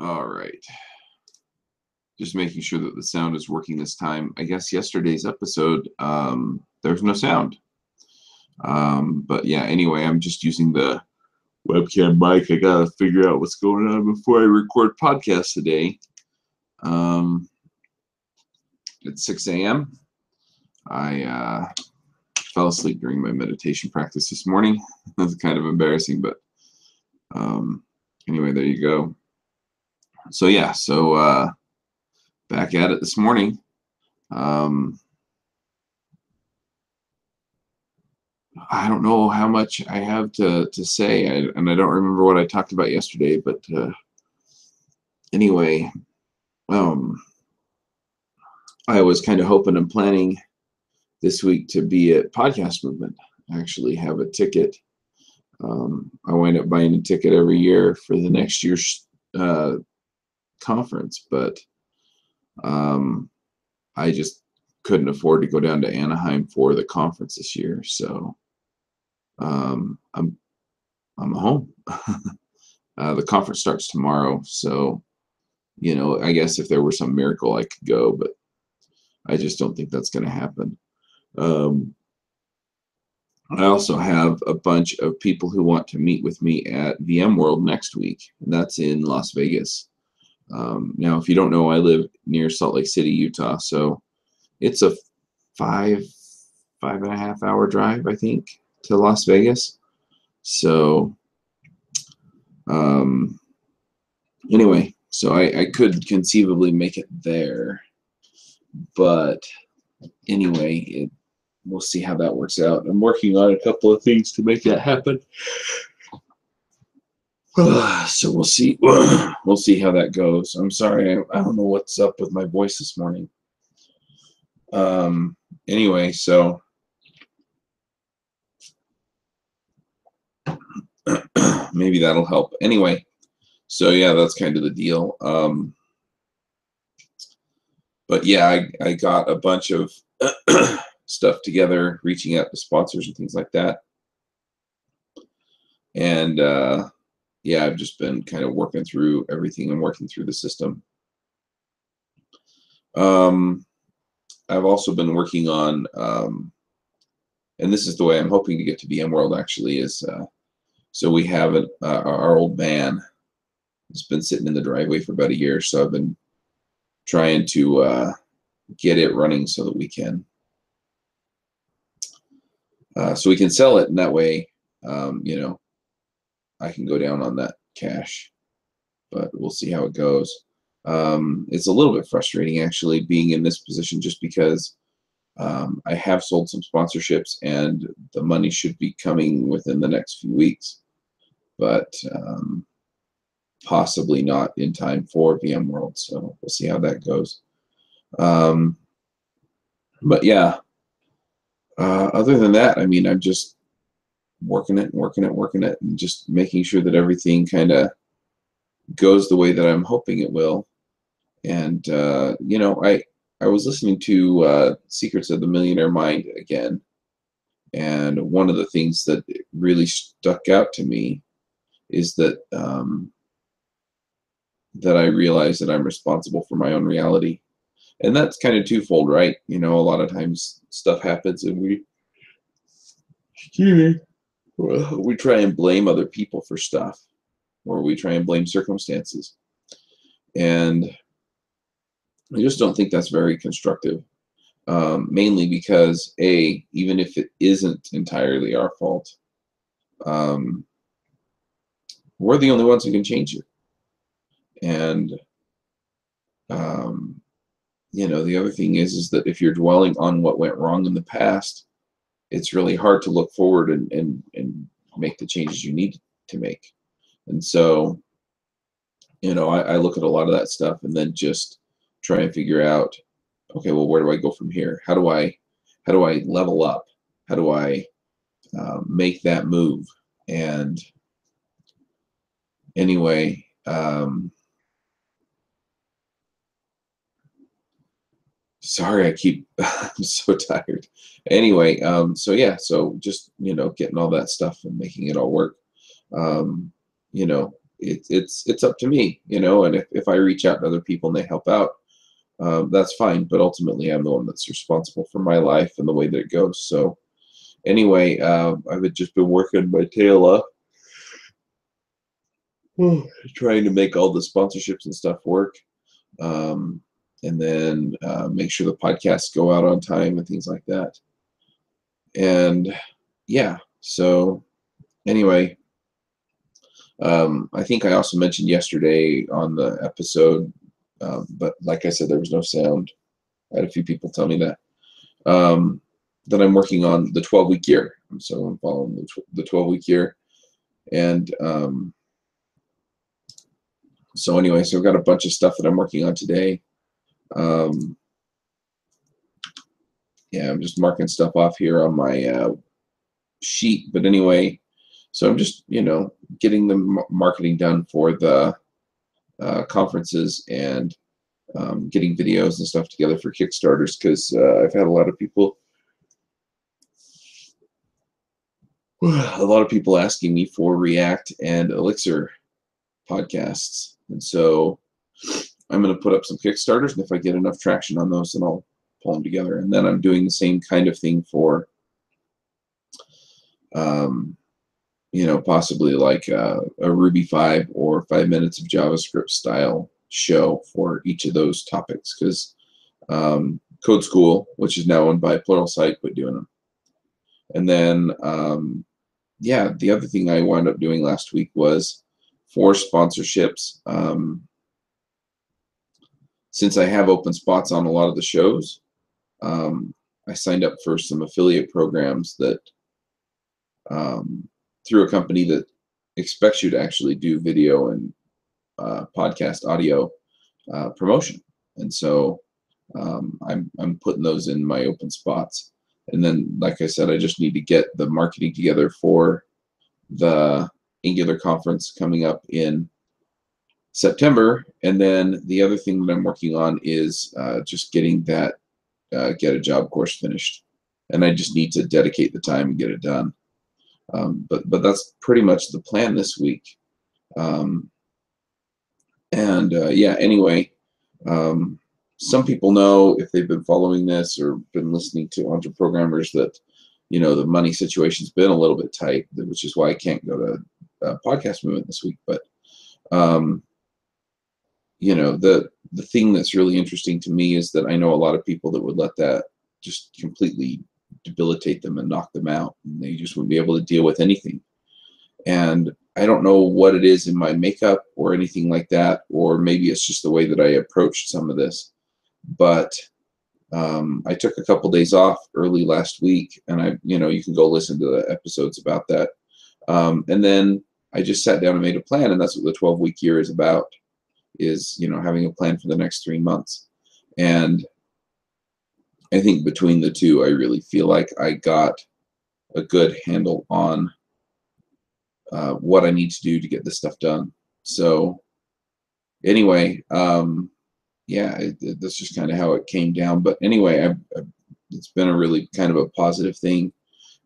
All right. Just making sure that the sound is working this time. I guess yesterday's episode, there's no sound. But yeah, anyway, I'm just using the webcam mic. I gotta figure out what's going on before I record podcasts today. It's 6 a.m. I fell asleep during my meditation practice this morning. That's kind of embarrassing, but anyway, there you go. So yeah, back at it this morning. I don't know how much I have to say, and I don't remember what I talked about yesterday, but anyway, I was kind of hoping and planning this week to be at Podcast Movement. I actually have a ticket. I wind up buying a ticket every year for the next year's conference, but I just couldn't afford to go down to Anaheim for the conference this year, so I'm home. The conference starts tomorrow, so I guess if there were some miracle I could go, but I just don't think that's going to happen. I also have a bunch of people who want to meet with me at VMworld next week, and that's in Las Vegas. Now, if you don't know, I live near Salt Lake City, Utah, so it's a 5.5 hour drive, I think, to Las Vegas. So anyway, so I could conceivably make it there, but anyway, we'll see how that works out. I'm working on a couple of things to make that happen. So we'll see. We'll see how that goes. I'm sorry, I don't know what's up with my voice this morning. Anyway, so maybe that'll help. Anyway, so yeah, that's kind of the deal. But yeah, I got a bunch of stuff together, reaching out to sponsors and things like that. And yeah, I've just been kind of working through everything and working through the system. I've also been working on, and this is the way I'm hoping to get to VMworld actually, is so we have our old van. It's been sitting in the driveway for about a year, so I've been trying to get it running so that we can sell it, and that way, I can go down on that cash. But we'll see how it goes. It's a little bit frustrating actually being in this position, just because I have sold some sponsorships and the money should be coming within the next few weeks, but possibly not in time for VMworld. So we'll see how that goes. But yeah, other than that, I mean, I'm just working it, and just making sure that everything kind of goes the way that I'm hoping it will. And I was listening to Secrets of the Millionaire Mind again, and one of the things that really stuck out to me is that that I realized that I'm responsible for my own reality. And that's kind of twofold, right? A lot of times stuff happens and we try and blame other people for stuff, or we try and blame circumstances. And I just don't think that's very constructive, mainly because, even if it isn't entirely our fault, we're the only ones who can change it. And the other thing is that if you're dwelling on what went wrong in the past, it's really hard to look forward and make the changes you need to make. And so, I look at a lot of that stuff and then just try and figure out, okay, well, where do I go from here? How do I level up? How do I make that move? And anyway, sorry, I'm so tired. Anyway, so yeah, so just, getting all that stuff and making it all work. it's up to me, and if I reach out to other people and they help out, that's fine. But ultimately, I'm the one that's responsible for my life and the way that it goes. So anyway, I've just been working my tail off, trying to make all the sponsorships and stuff work, um, and then make sure the podcasts go out on time and things like that. And yeah, so anyway, I think I also mentioned yesterday on the episode, but like I said, there was no sound. I had a few people tell me um, that I'm working on the 12-week year. So I'm following the 12-week year. And so anyway, so I've got a bunch of stuff that I'm working on today. Yeah, I'm just marking stuff off here on my sheet. But anyway, so I'm just, getting the marketing done for the conferences and getting videos and stuff together for Kickstarters, because I've had a lot of people asking me for React and Elixir podcasts. And so I'm going to put up some Kickstarters, and if I get enough traction on those, then I'll pull them together. And then I'm doing the same kind of thing for possibly like a Ruby 5 or 5 minutes of JavaScript style show for each of those topics, because Code School, which is now owned by Pluralsight, quit doing them. And then yeah, the other thing I wound up doing last week was for sponsorships. Since I have open spots on a lot of the shows, I signed up for some affiliate programs that through a company that expects you to actually do video and podcast audio promotion. And so I'm putting those in my open spots. And then, like I said, I just need to get the marketing together for the Angular conference coming up in September. And then the other thing that I'm working on is just getting that Get a Job course finished. And I just need to dedicate the time and get it done. But that's pretty much the plan this week. Yeah, anyway, some people know, if they've been following this or been listening to Entre Programmers, that the money situation's been a little bit tight, which is why I can't go to Podcast Movement this week. But the thing that's really interesting to me is that I know a lot of people that would let that just completely debilitate them and knock them out, and they just wouldn't be able to deal with anything. And I don't know what it is in my makeup or anything like that, or maybe it's just the way that I approached some of this. But I took a couple days off early last week, and you can go listen to the episodes about that. And then I just sat down and made a plan, and that's what the 12-week year is about, is having a plan for the next 3 months. And I think between the two, I really feel like I got a good handle on what I need to do to get this stuff done. So anyway, yeah, that's just kind of how it came down. But anyway, it's been a really kind of a positive thing.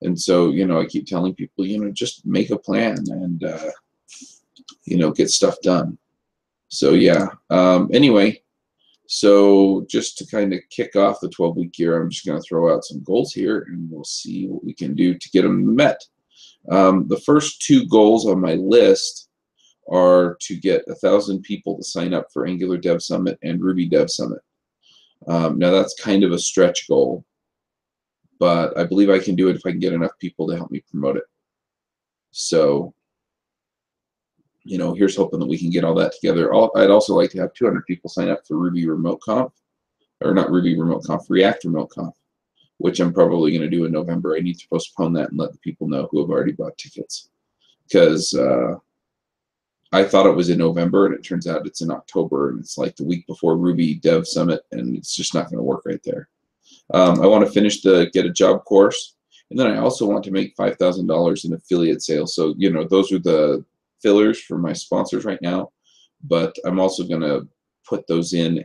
And so, I keep telling people, just make a plan and, get stuff done. So yeah, anyway, so just to kind of kick off the 12-week year, I'm just going to throw out some goals here, and we'll see what we can do to get them met. The first 2 goals on my list are to get 1,000 people to sign up for Angular Dev Summit and Ruby Dev Summit. Now that's kind of a stretch goal, but I believe I can do it if I can get enough people to help me promote it. So, here's hoping that we can get all that together. I'd also like to have 200 people sign up for Ruby Remote Conf, or not Ruby Remote Conf, React Remote Conf, which I'm probably going to do in November. I need to postpone that and let the people know who have already bought tickets, because I thought it was in November, and it turns out it's in October, and it's like the week before Ruby Dev Summit, and it's just not going to work right there. I want to finish the Get a Job course, and then I also want to make $5,000 in affiliate sales. So, those are the fillers for my sponsors right now, but I'm also going to put those in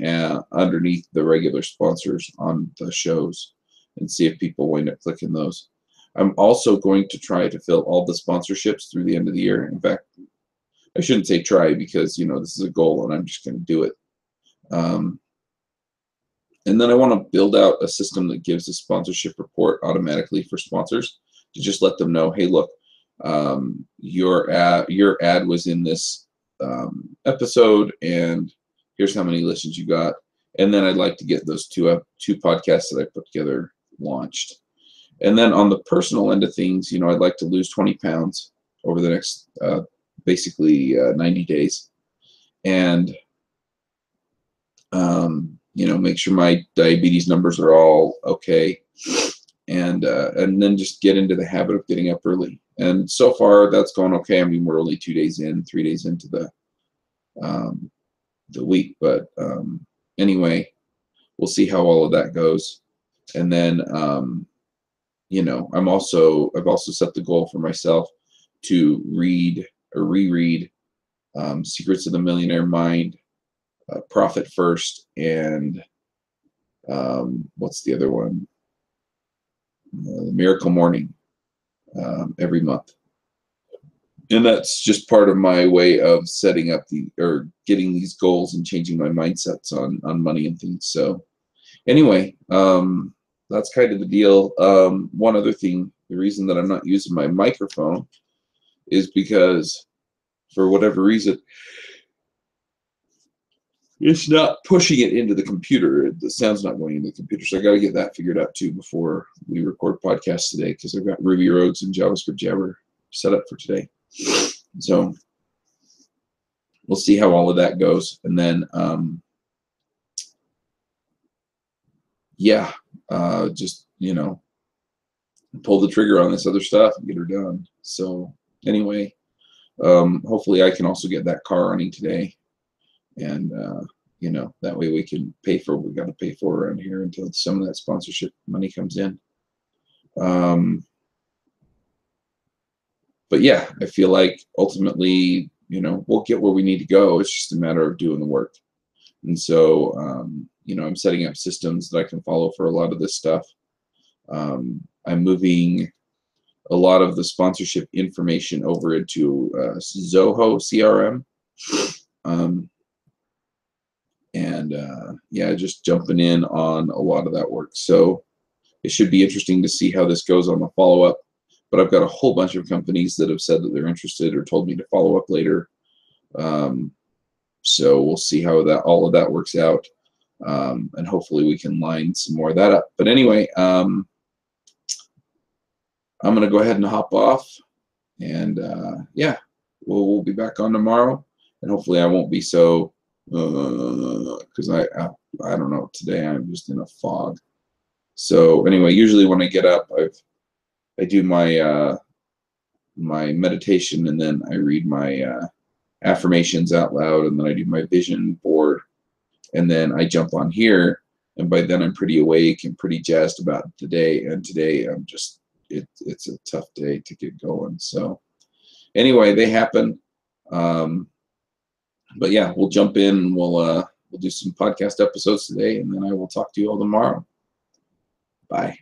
underneath the regular sponsors on the shows and see if people wind up clicking those. I'm also going to try to fill all the sponsorships through the end of the year. In fact, I shouldn't say try, because this is a goal and I'm just going to do it. And then I want to build out a system that gives a sponsorship report automatically for sponsors, to just let them know, hey, look, your ad was in this episode, and here's how many listens you got. And then I'd like to get those two podcasts that I put together launched. And then on the personal end of things, I'd like to lose 20 pounds over the next basically 90 days, and make sure my diabetes numbers are all okay, and then just get into the habit of getting up early. And so far that's going okay. I mean, we're only 3 days into the week, but anyway, we'll see how all of that goes. And then I've also set the goal for myself to read or reread Secrets of the Millionaire Mind, Profit First, and what's the other one? Miracle Morning, every month. And that's just part of my way of setting up getting these goals and changing my mindsets on money and things. So anyway, that's kind of the deal. One other thing, the reason that I'm not using my microphone is because, for whatever reason, it's not pushing it into the computer. The sound's not going into the computer. So I got to get that figured out too before we record podcasts today, because I've got Ruby Roads and JavaScript Jabber set up for today. So we'll see how all of that goes. And then, just, pull the trigger on this other stuff and get her done. So anyway, hopefully I can also get that car running today. And, that way we can pay for what we got to pay for around here until some of that sponsorship money comes in. But yeah, I feel like ultimately, we'll get where we need to go. It's just a matter of doing the work. And so, I'm setting up systems that I can follow for a lot of this stuff. I'm moving a lot of the sponsorship information over into Zoho CRM. Just jumping in on a lot of that work. So it should be interesting to see how this goes on the follow-up. But I've got a whole bunch of companies that have said that they're interested or told me to follow up later. So we'll see how all of that works out. And hopefully we can line some more of that up. But anyway, I'm going to go ahead and hop off. And we'll be back on tomorrow. And hopefully I won't be so, because I don't know, today I'm just in a fog. So anyway, usually when I get up, I do my my meditation, and then I read my affirmations out loud, and then I do my vision board, and then I jump on here, and by then I'm pretty awake and pretty jazzed about the day. And today I'm just, it's a tough day to get going. So anyway, they happen. But yeah, we'll jump in and we'll do some podcast episodes today, and then I will talk to you all tomorrow. Bye.